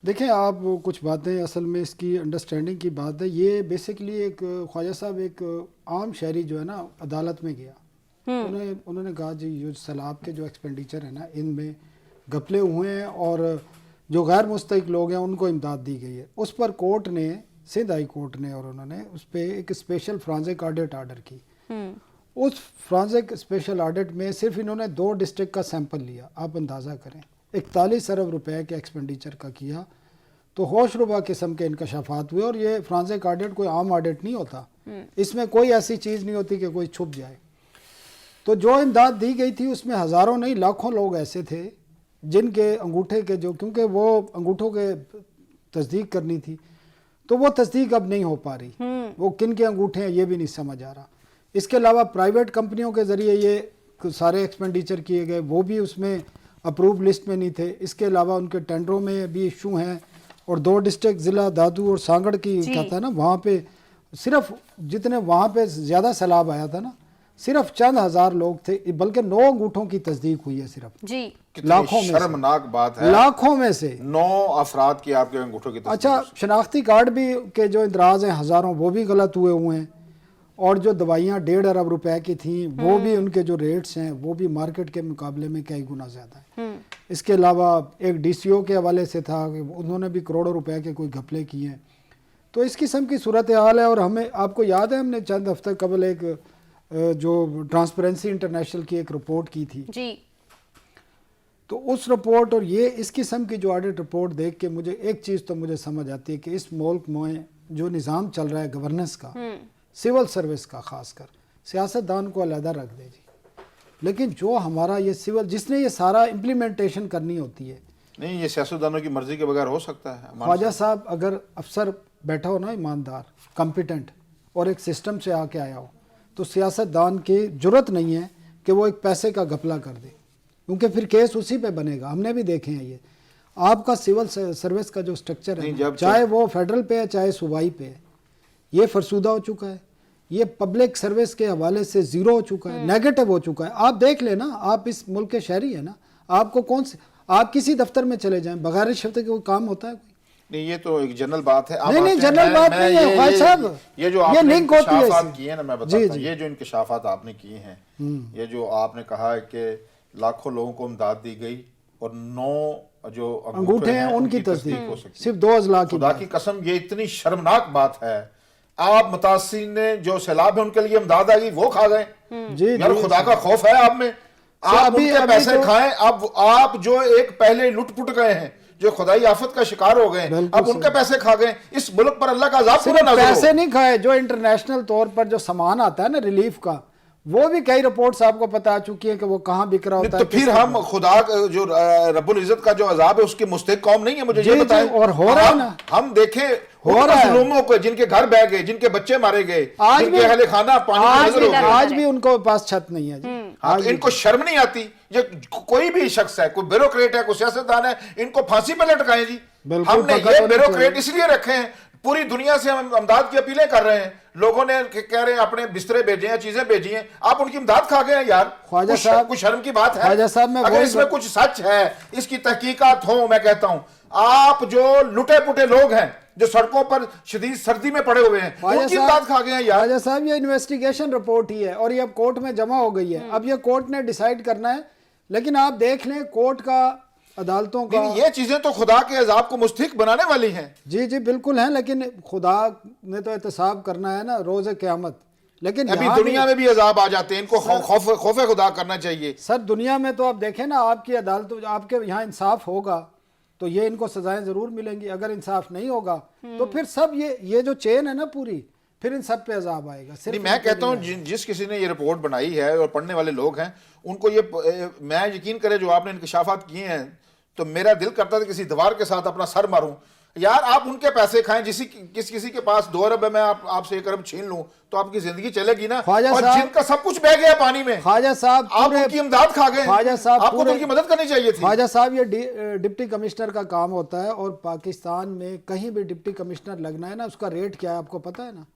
دیکھیں آپ کچھ باتیں اصل میں اس کی انڈرسٹینڈنگ کی بات ہے. یہ بیسکلی ایک خواجہ صاحب ایک عام شہری جو ہے نا عدالت میں گیا, انہوں نے کہا جی جو سیلاب کے جو ایکسپینڈیچر ہے نا ان میں گھپلے ہوئے ہیں اور جو غیر مستحق لوگ ہیں ان کو امداد دی گئی ہے. اس پر کورٹ نے, سندھ ہائی کورٹ نے, اور انہوں نے اس پہ ایک اسپیشل فرانزک آڈٹ آرڈر کی. اس فرانزک اسپیشل آڈٹ میں صرف انہوں نے 2 ڈسٹرکٹ کا سیمپل لیا. آپ اندازہ کریں 41 ارب روپے کے ایکسپینڈیچر کا کیا تو ہوش ربا قسم کے انکشافات ہوئے. اور یہ فرانزک آڈٹ کوئی عام آڈٹ نہیں ہوتا, اس میں کوئی ایسی چیز نہیں ہوتی کہ کوئی چھپ جائے. تو جو امداد دی گئی تھی اس میں ہزاروں نہیں لاکھوں لوگ ایسے تھے جن کے انگوٹھے کے جو, کیونکہ وہ انگوٹھوں کے تصدیق کرنی تھی تو وہ تصدیق اب نہیں ہو پا رہی, وہ کن کے انگوٹھے ہیں یہ بھی نہیں سمجھ آ رہا. اس کے علاوہ پرائیویٹ کمپنیوں کے ذریعے یہ سارے ایکسپینڈیچر کیے گئے, وہ بھی اس میں اپروو لسٹ میں نہیں تھے. اس کے علاوہ ان کے ٹینڈروں میں بھی ایشو ہیں. اور 2 ڈسٹرکٹ ضلع دادو اور سانگڑ کی کہتا ہے نا, وہاں پہ صرف جتنے وہاں پہ زیادہ سیلاب آیا تھا نا صرف چند ہزار لوگ تھے, بلکہ 9 انگوٹھوں کی تصدیق ہوئی ہے صرف. جی لاکھوں میں شرمناک بات ہے, لاکھوں میں سے 9 افراد کی آپ کے انگوٹھوں کی تصدیق. اچھا شناختی کارڈ بھی کے جو اندراز ہیں ہزاروں وہ بھی غلط ہوئے ہیں. اور جو دوائیاں 1.5 ارب روپے کی تھیں وہ بھی ان کے جو ریٹس ہیں وہ بھی مارکیٹ کے مقابلے میں کئی گنا زیادہ ہیں. اس کے علاوہ ایک ڈی سی او کے حوالے سے تھا کہ انہوں نے بھی کروڑوں روپے کے کوئی گھپلے کیے ہیں. تو اس قسم کی صورتحال ہے. اور ہمیں آپ کو یاد ہے ہم نے چند ہفتے قبل ایک جو ٹرانسپیرنسی انٹرنیشنل کی ایک رپورٹ کی تھی, جی تو اس رپورٹ اور یہ اس قسم کی جو آڈٹ رپورٹ دیکھ کے مجھے ایک چیز تو مجھے سمجھ آتی ہے کہ اس ملک میں جو نظام چل رہا ہے گورننس کا, سول سروس کا خاص کر, سیاستدان کو علیحدہ رکھ دے جی, لیکن جو ہمارا یہ سول جس نے یہ سارا امپلیمنٹیشن کرنی ہوتی ہے, نہیں یہ سیاستدانوں کی مرضی کے بغیر ہو سکتا ہے. خواجہ صاحب اگر افسر بیٹھا ہو نا ایماندار کمپیٹنٹ اور ایک سسٹم سے آ کے آیا ہو تو سیاستدان کی جرت نہیں ہے کہ وہ ایک پیسے کا گھپلہ کر دے, کیونکہ پھر کیس اسی پہ بنے گا. ہم نے بھی دیکھے ہیں یہ آپ کا سول سروس کا جو سٹرکچر ہے چاہے وہ فیڈرل پہ ہے چاہے صوبائی پہ ہے, یہ فرسودہ ہو چکا ہے. یہ پبلک سروس کے حوالے سے زیرو ہو چکا ہے, نیگیٹو ہو چکا ہے. آپ دیکھ لیں نا, آپ اس ملک کے شہری ہیں نا, آپ کو کون سے آپ کسی دفتر میں چلے جائیں بغیر رشوت کے کوئی کام ہوتا ہے کوئی؟ نہیں یہ تو ایک جنرل بات ہے. نہیں جنرل بات نہیں ہے خواجہ صاحب, یہ جو آپ نے انکشافات کیے ہیں نا, میں بتاتا ہوں یہ جو انکشافات آپ نے کیے ہیں, یہ جو آپ نے کہا ہے کہ لاکھوں لوگوں کو امداد دی گئی اور 9 جو انگوٹھے ہیں ان کی تصدیق ہو سکتی, صرف 2 اضلاع کی. خدا کی قسم یہ اتنی شرمناک بات ہے. آپ متاثرین نے جو سیلاب ہے ان کے لیے امداد آئی وہ کھا گئے. یار خدا کا خوف ہے آپ میں, آپ ان کے پیسے کھائیں. اب آپ جو ایک پہلے لٹ پٹ گئے ہیں, جو خدائی آفت کا شکار ہو گئے ہیں, اب ان کے پیسے کھا گئے. اس ملک پر اللہ کا عذاب پورا نازل ہو. پیسے نہیں کھائے, جو انٹرنیشنل طور پر جو سامان آتا ہے نا ریلیف کا, وہ بھی کئی رپورٹس آپ کو پتا چکی ہیں کہ وہ کہاں بک رہا ہوتا ہے. تو پھر ہم خدا جو رب العزت کا جو عذاب ہے اس کی مستحق قوم نہیں ہے, مجھے یہ بتائیں. اور ہو رہا ہے نا, ہم دیکھیں ظلموں کو, جن کے گھر بہ گئے, جن کے بچے مارے گئے, جن کے اہل خانہ پانی میں نظر ہو گئے, آج بھی ان کو پاس چھت نہیں ہے جی. ان کو شرم نہیں آتی؟ یہ کوئی بھی شخص ہے, کوئی بیوروکریٹ ہے, کوئی سیاستدان ہے, ان کو پھانسی پہ لٹکائیں جی. ہم نے یہ بیوروکریٹ اس لیے رکھے ہیں, پوری دنیا سے ہم امداد کی اپیلیں کر رہے ہیں. لوگوں نے کہہ رہے ہیں اپنے بسترے بھیجے ہیں, چیزیں بھیجی ہیں, آپ ان کی امداد کھا گئے ہیں. یار خواجہ صاحب کچھ شرم کی بات ہے. خواجہ صاحب اگر اس میں کچھ سچ ہے, اس کی تحقیقات ہوں, میں کہتا ہوں آپ جو لٹے پٹے لوگ ہیں جو سڑکوں پر شدید سردی میں پڑے ہوئے ہیں ان کی امداد کھا گئے ہیں. یار خواجہ صاحب یہ انویسٹیگیشن رپورٹ ہی ہے اور یہ اب کورٹ میں جمع ہو گئی ہے. اب یہ کورٹ نے ڈیسائیڈ کرنا ہے, لیکن آپ دیکھ لیں کورٹ کا, عدالتوں کا, یہ چیزیں تو خدا کے عذاب کو مستحق بنانے والی ہیں. جی بالکل ہیں, لیکن خدا نے تو احتساب کرنا ہے نا روز قیامت. لیکن ابھی دنیا میں بھی عذاب آ جاتے ہیں, ان کو خوف خدا کرنا چاہیے. سر دنیا میں تو آپ دیکھیں نا, آپ کی عدالتوں, آپ کے یہاں انصاف ہوگا تو یہ ان کو سزائیں ضرور ملیں گی. اگر انصاف نہیں ہوگا تو پھر سب یہ جو چین ہے نا پوری, پھر ان سب پہ عذاب آئے گا. نہیں میں کہتا ہوں جس کسی نے یہ رپورٹ بنائی ہے اور پڑھنے والے لوگ ہیں ان کو یہ, میں یقین کرے جو آپ نے انکشافات کیے ہیں تو میرا دل کرتا تھا کسی دیوار کے ساتھ اپنا سر ماروں. یار آپ ان کے پیسے کھائیں, کسی کے پاس 2 ارب ہے, میں آپ سے 1 ارب چھین لوں تو آپ کی زندگی چلے گی نا. اور جن کا سب کچھ بہ گیا پانی میں, خواجہ صاحب آپ ان کی امداد کھا گئے. خواجہ صاحب آپ کو تو ان کی مدد کرنی چاہیے تھی. خواجہ صاحب یہ ڈپٹی کمشنر کا کام ہوتا ہے, اور پاکستان میں کہیں بھی ڈپٹی کمشنر لگنا ہے نا, اس کا ریٹ کیا ہے آپ کو پتا ہے نا.